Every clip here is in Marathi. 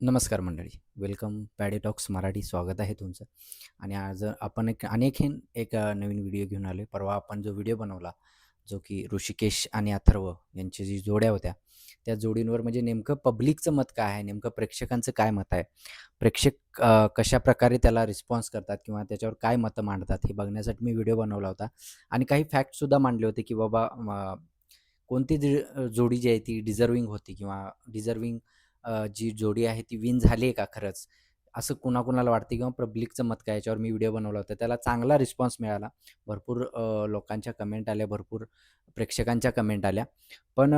नमस्कार मंडळी. Welcome paddy talks Marathi. स्वागत आहे तुमचं. आणि आज आपण आणखीन एक नवीन व्हिडिओ घेऊन आलो आहे. परवा आपण जो व्हिडिओ बनवला, जो की ऋषिकेश आणि अथर्व यांची जी जोड्या होत्या, त्या जोडींवर म्हणजे नेमकं पब्लिकचं मत काय आहे, नेमकं प्रेक्षकांचं काय मत आहे, प्रेक्षक कशाप्रकारे त्याला रिस्पॉन्स करतात किंवा त्याच्यावर काय मतं मांडतात, हे बघण्यासाठी मी व्हिडिओ बनवला होता. आणि काही फॅक्टसुद्धा मांडले होते, की बाबा कोणती जोडी जी आहे ती डिझर्विंग होती किंवा डिझर्विंग जी जोडी आहे ती विन झाली आहे का खरंच? असं कुणाकुणाला वाटते किंवा पब्लिकचं मत काय, याच्यावर मी व्हिडिओ बनवला होता. त्याला चांगला रिस्पॉन्स मिळाला. भरपूर लोकांच्या कमेंट आल्या, भरपूर प्रेक्षकांच्या कमेंट आल्या. पण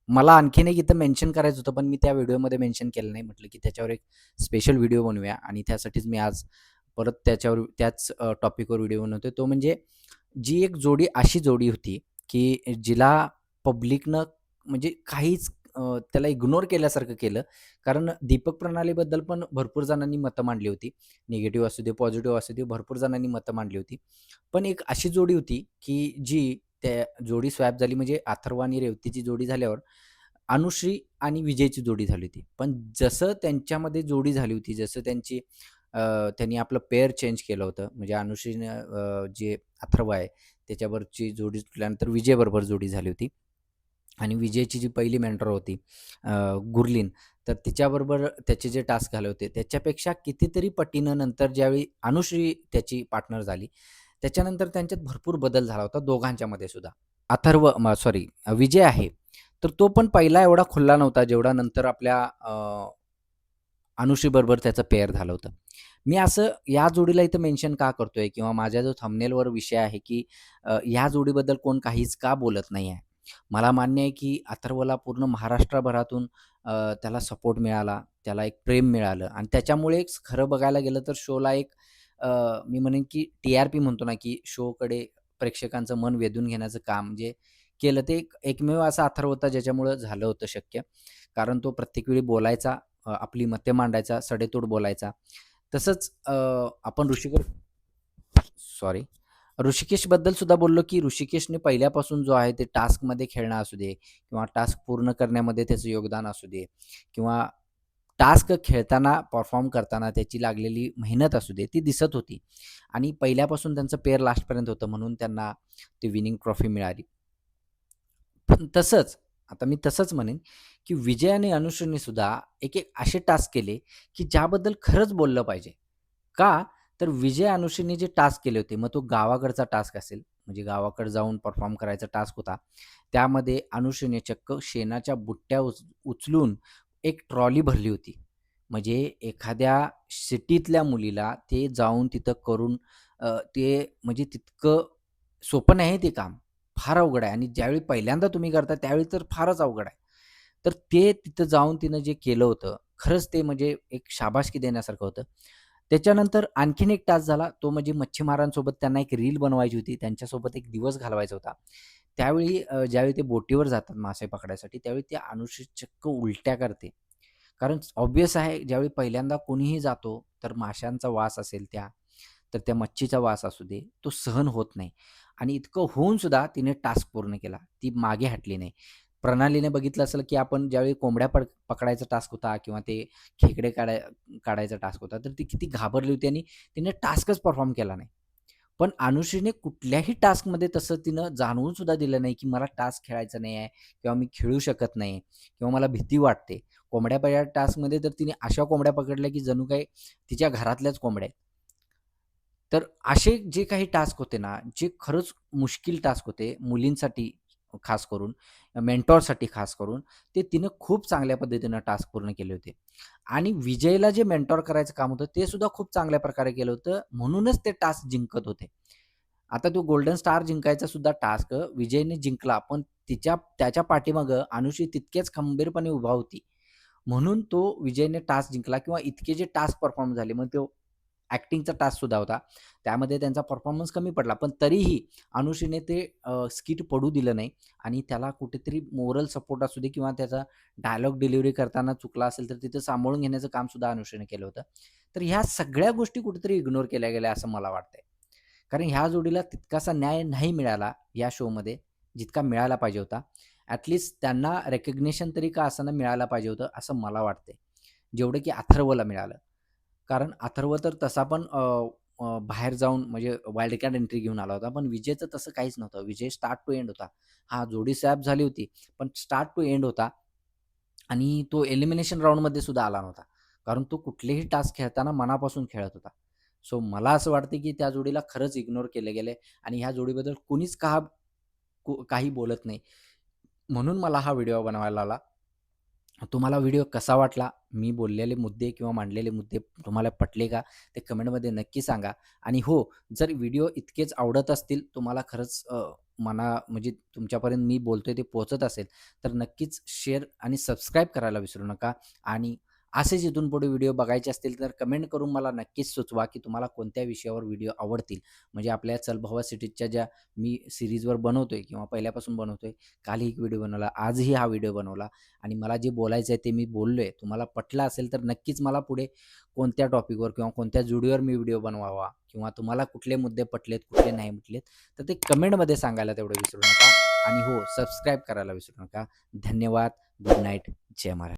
मला आणखीन एक इथं मेन्शन करायचं होतं, पण मी त्या व्हिडिओमध्ये मेन्शन केलं नाही. म्हटलं की त्याच्यावर एक स्पेशल व्हिडिओ बनवूया आणि त्यासाठीच मी आज परत त्याच टॉपिकवर व्हिडिओ बनवतोय. तो म्हणजे जी एक जोडी अशी जोडी होती, की जिला पब्लिकनं म्हणजे काहीच त्याला इग्नोर केल्यासारखं केलं. कारण दीपक प्रणालीबद्दल पण भरपूर जणांनी मतं मांडली होती. निगेटिव्ह असू दे, पॉझिटिव्ह असू दे, भरपूर जणांनी मतं मांडली होती. पण एक अशी जोडी होती, की जी त्या जोडी स्वॅप झाली म्हणजे अथर्व आणि रेवतीची जोडी झाल्यावर अनुश्री आणि विजयची जोडी झाली होती. पण जसं त्यांच्यामध्ये जोडी झाली होती, जसं त्यांनी आपलं पेअर चेंज केलं होतं. म्हणजे अनुश्रीनं जे अथर्व आहे त्याच्यावरची जोडी सुटल्यानंतर विजयबरोबर जोडी झाली होती. आणि विजयची जी पहिली मेंटर होती गुरलीन, तर तिच्याबरोबर त्याचे जे टास्क झाले होते, त्याच्यापेक्षा कितीतरी पटीनं नंतर ज्यावेळी अनुश्री त्याची पार्टनर झाली, त्याच्यानंतर त्यांच्यात भरपूर बदल झाला होता दोघांच्यामध्ये सुद्धा. विजय आहे, तर तो पण पहिला एवढा खुलला नव्हता, जेवढा नंतर आपल्या अनुश्रीबरोबर त्याचं पेअर झालं होतं. मी असं या जोडीला इथं मेन्शन का करतोय किंवा माझ्या जो थंबनेलवर विषय आहे, की ह्या जोडीबद्दल कोण काहीच का बोलत नाही आहे. मला मान्य आहे, की अथर्वला पूर्ण महाराष्ट्रभरातून त्याला सपोर्ट मिळाला, त्याला एक प्रेम मिळालं आणि त्याच्यामुळेच खरं बघायला गेलं तर शोला एक मी म्हणेन, की टी-आर-पी म्हणतो ना, की शोकडे प्रेक्षकांचं मन वेधून घेण्याचं काम जे केलं, ते एकमेव असा अथर्व होता ज्याच्यामुळं झालं होतं शक्य. कारण तो प्रत्येक वेळी बोलायचा, आपली मते मांडायचा, सडेतोड बोलायचा. तसंच आपण सॉरी ऋषिकेशबद्दल सुद्धा बोललो, की ऋषिकेशने पहिल्यापासून जो आहे ते टास्कमध्ये खेळणं असू दे किंवा टास्क पूर्ण करण्यामध्ये त्याचं योगदान असू दे किंवा टास्क खेळताना, परफॉर्म करताना त्याची लागलेली मेहनत असू दे, ती दिसत होती आणि पहिल्यापासून त्यांचं पेअर लास्टपर्यंत होतं म्हणून त्यांना ती विनिंग ट्रॉफी मिळाली. पण तसंच म्हणेन, की विजय आणि अनुश्रीने सुद्धा एक-एक असे टास्क केले, की ज्याबद्दल खरंच बोललं पाहिजे. का? तर विजय अनुश्रीने जे टास्क केले होते, मग तो गावाकडचा टास्क असेल, म्हणजे गावाकडे जाऊन परफॉर्म करायचा टास्क होता. त्यामध्ये अनुश्रीने चक्क शेणाच्या बुट्ट्या उचलून एक ट्रॉली भरली होती. म्हणजे एखाद्या सिटीतल्या मुलीला ते जाऊन तिथं करून ते म्हणजे तितकं सोपं नाही ते काम. फार अवघड आहे आणि ज्यावेळी पहिल्यांदा तुम्ही करता त्यावेळी तर फारच अवघड आहे. तर ते तिथं जाऊन तिनं जे केलं होतं, खरंच ते म्हणजे एक शाबासकी देण्यासारखं होतं. त्याच्यानंतर आणखीन एक टास्क झाला, तो म्हणजे मच्छीमारांसोबत त्यांना एक रील बनवायची होती. त्यांच्यासोबत एक दिवस घालवायचा होता. त्यावेळी ज्यावेळी ते बोटीवर जातात मासे पकडायसाठी, त्यावेळी ती अनुश्री चक्क उलट्या करते. कारण ऑब्व्हियस आहे, ज्यावेळी पहिल्यांदा कोणीही जातो, तर माशांचा वास असेल तर त्या मच्छीचा वास असू दे, तो सहन होत नाही आणि इतकं होऊन सुद्धा तिने टास्क पूर्ण केला. ती मागे हटली नाही. प्रणालीने बघितलं असेल, की आपण ज्यावेळी कोंबड्या पकडायचा टास्क होता किंवा ते खेकडे काढायचा टास्क होता, तर ती किती घाबरली होती आणि तिने टास्कच परफॉर्म केला नाही. पण अनुश्रीने कुठल्याही टास्कमध्ये तसं तिनं जाणवून सुद्धा दिलं नाही, की मला टास्क खेळायचा नाही आहे किंवा मी खेळू शकत नाही किंवा मला भीती वाटते. कोंबड्या टास्कमध्ये तर तिने अशा कोंबड्या पकडल्या, की जणू काही तिच्या घरातल्याच कोंबड्या आहेत. तर असे जे काही टास्क होते ना, जे खरंच मुश्किल टास्क होते मुलींसाठी खास करून, मेंटॉरसाठी खास करून, ते तिनं खूप चांगल्या पद्धतीनं टास्क पूर्ण केले होते. आणि विजयला जे मेंटॉर करायचं काम होतं, ते सुद्धा खूप चांगल्या प्रकारे केलं होतं. म्हणूनच ते टास्क जिंकत होते. आता तो गोल्डन स्टार जिंकायचा सुद्धा टास्क विजयने जिंकला, पण त्याच्या पाठीमागं अनुश्री तितकेच खंबीरपणे उभा होती. म्हणून तो विजयने टास्क जिंकला किंवा इतके जे टास्क परफॉर्म झाले, मग तो ॲक्टिंगचा टास्क सुद्धा होता. त्यामध्ये त्यांचा परफॉर्मन्स कमी पडला. पण तरीही अनुश्रीने ते स्किट पडू दिलं नाही आणि त्याला कुठेतरी मोरल सपोर्ट असू दे किंवा त्याचा डायलॉग डिलिव्हरी करताना चुकला असेल, तर तिथं सांभाळून घेण्याचं काम सुद्धा अनुश्रीने केलं होतं. तर ह्या सगळ्या गोष्टी कुठेतरी इग्नोर केल्या गेल्या असं मला वाटतंय. कारण ह्या जोडीला तितकासा न्याय नाही मिळाला या शोमध्ये, जितका मिळायला पाहिजे होता. ॲट त्यांना रिकग्निशन तरी का असेना मिळायला पाहिजे होतं, असं मला वाटतंय. जेवढं की अथर्वला मिळालं. कारण अथर्व तर तसा पण अ, अ, बाहेर जाऊन म्हणजे वाईल्ड कार्ड एंट्री घेऊन आला होता. पण विजयचं तसं काहीच नव्हतं. विजय स्टार्ट टू एंड होता. हां, जोडी स्वॅप झाली होती, पण स्टार्ट टू एंड होता आणि तो एलिमिनेशन राउंडमध्ये सुद्धा आला नव्हता. कारण तो कुठलेही टास्क खेळताना मनापासून खेळत होता. सो मला असं वाटतं, की त्या जोडीला खरंच इग्नोर केले गेले आणि ह्या जोडीबद्दल कुणीच काही बोलत नाही. म्हणून मला हा व्हिडिओ बनवायला आला. तुम्हाला व्हिडिओ कसा वाटला? मी बोललेले मुद्दे किंवा मांडलेले मुद्दे तुम्हाला पटले का? ते कमेंटमध्ये नक्की सांगा. आणि हो, जर व्हिडिओ इतकेच आवडत असतील, तुम्हाला खरंच म्हणजे तुमच्यापर्यंत मी बोलतोय ते पोहोचत असेल, तर नक्कीच शेअर आणि सबस्क्राईब करायला विसरू नका. आणि असेच इथून पुढे व्हिडिओ बघायचे असतील, तर कमेंट करून मला नक्कीच सुचवा, की तुम्हाला कोणत्या विषयावर व्हिडिओ आवडतील. म्हणजे आपल्या चल भावा सिटीजच्या ज्या मी सीरीजवर बनवतोय किंवा पहिल्यापासून बनवतोय. कालही एक व्हिडिओ बनवला, आजही हा व्हिडिओ बनवला. आणि मला जे बोलायचं आहे ते मी बोललोय. तुम्हाला पटलं असेल तर नक्कीच मला पुढे कोणत्या टॉपिकवर किंवा कोणत्या जोडीवर मी व्हिडिओ बनवावा किंवा तुम्हाला कुठले मुद्दे पटलेत, कुठले नाही पटलेत, तर ते कमेंटमध्ये सांगायला तेवढं विसरू नका. आणि हो, सबस्क्राईब करायला विसरू नका. धन्यवाद. Good night. जय महाराज.